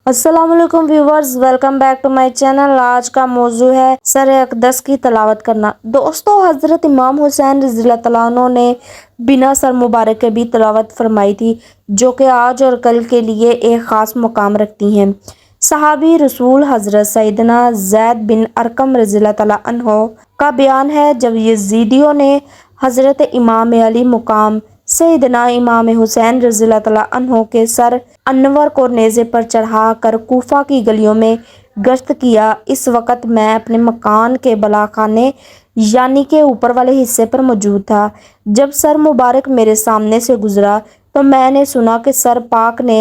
अस्सलाम वालेकुम viewers, welcome back to my channel. आज का मौजू है सर अक़दस की तलावत करना। दोस्तों, हज़रत इमाम हुसैन रज़ियल्लाहु तआला अन्हु ने बिना सर मुबारक के भी तलावत फरमाई थी, जो कि आज और कल के लिए एक ख़ास मुकाम रखती हैं। सहाबी रसूल हज़रत सैयदना ज़ैद बिन अरकम रज़ियल्लाहु तआला अन्हु का बयान है, जब यज़ीदियों ने हज़रत इमाम अली मुकाम सैयदना इमाम हुसैन रज़ियल्लाहु तआला अन्हु के सर अनवर को नेज़े पर चढ़ाकर कूफा की गलियों में गश्त किया, इस वक्त मैं अपने मकान के बलाखाने यानी के ऊपर वाले हिस्से पर मौजूद था। जब सर मुबारक मेरे सामने से गुजरा तो मैंने सुना कि सर पाक ने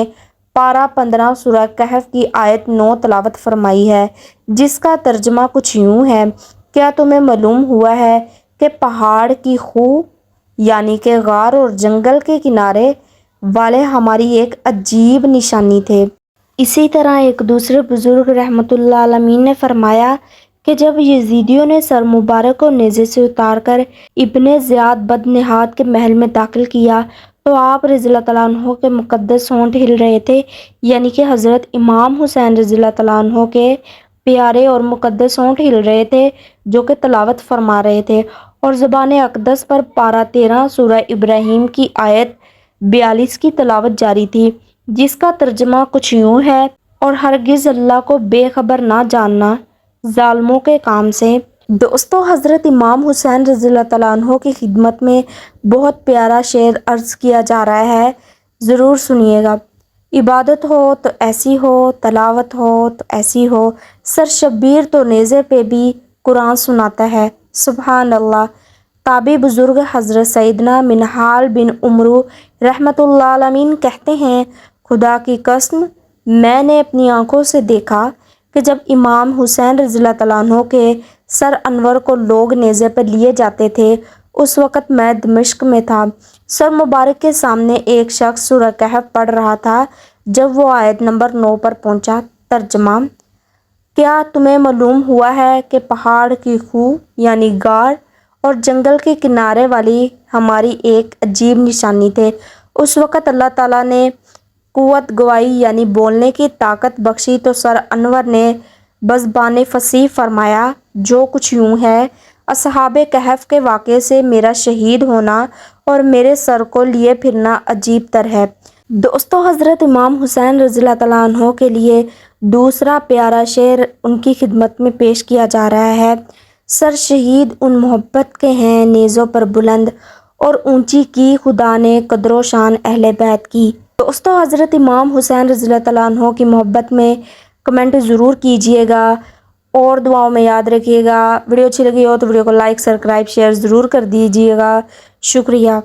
पारा 15 सूरह कहफ की आयत 9 तलावत फरमाई है, जिसका तर्जमा कुछ यूँ है, क्या तुम्हें मालूम हुआ है कि पहाड़ की खूह यानी कि गार और जंगल के किनारे वाले हमारी एक अजीब निशानी थे। इसी तरह एक दूसरे बुजुर्ग रहमतुल्लाह अलमीन ने फरमाया कि जब यजीदियों ने सर मुबारक को नेज़े से उतारकर इब्ने ज़ियाद बदनिहात के महल में दाखिल किया तो आप रज़ियल्लाहु तआला अन्हु के मुक़द्दस होंठ हिल रहे थे, यानी कि हज़रत इमाम हुसैन रज़ियल्लाहु तआला अन्हु के प्यारे और मुक़द्दस होंठ हिल रहे थे, जो कि तलावत फरमा रहे थे, और ज़बान अक़दस पर पारा 13 सूरह इब्राहीम की आयत 42 की तलावत जारी थी, जिसका तर्जमा कुछ यूँ है, और हरगिज़ अल्लाह को बेखबर ना जानना ज़ालिमों के काम से। दोस्तों, हज़रत इमाम हुसैन रज़ियल्लाहु तआला अन्हु की खिदमत में बहुत प्यारा शेर अर्ज़ किया जा रहा है, ज़रूर सुनिएगा। इबादत हो तो ऐसी हो, तलावत हो तो ऐसी हो, सर शब्बीर तो नेज़े पे भी कुरान सुनाता है। सुभान अल्लाह। ताबी बुज़ुर्ग हज़रत सैयदना मिनहाल बिन उमरू रहमतुल्लाह अलमीन कहते हैं, खुदा की कसम मैंने अपनी आँखों से देखा कि जब इमाम हुसैन रज़ियल्लाहु तआला अन्हु के सर अनवर को लोग नेज़े पर लिए जाते थे, उस वक़्त मैं दमिश्क में था। सर मुबारक के सामने एक शख्स सूरह कहफ पढ़ रहा था। जब वो आयत नंबर 9 पर पहुंचा, तर्जमा, क्या तुम्हें मालूम हुआ है कि पहाड़ की खूह यानी गार और जंगल के किनारे वाली हमारी एक अजीब निशानी थे। उस वक़्त अल्लाह ताला ने कुव्वत गवाई यानी बोलने की ताकत बख्शी तो सर अनवर ने बज़बान फसीह फरमाया, जो कुछ यूँ है, असहाबे कहफ के वाक़े से मेरा शहीद होना और मेरे सर को लिए फिरना अजीब तर है। दोस्तों, हज़रत इमाम हुसैन रज़ियल्लाहु तआला अन्हु के लिए दूसरा प्यारा शेर उनकी खिदमत में पेश किया जा रहा है। सर शहीद उन मोहब्बत के हैं नेज़ों पर बुलंद, और ऊंची की खुदा ने कदरो शान अहले बैत की। दोस्तों, हज़रत इमाम हुसैन रज़ियल्लाहु तआला अन्हु की मोहब्बत में कमेंट ज़रूर कीजिएगा और दुआओं में याद रखिएगा। वीडियो अच्छी लगी हो तो वीडियो को लाइक, सब्सक्राइब, शेयर ज़रूर कर दीजिएगा। शुक्रिया।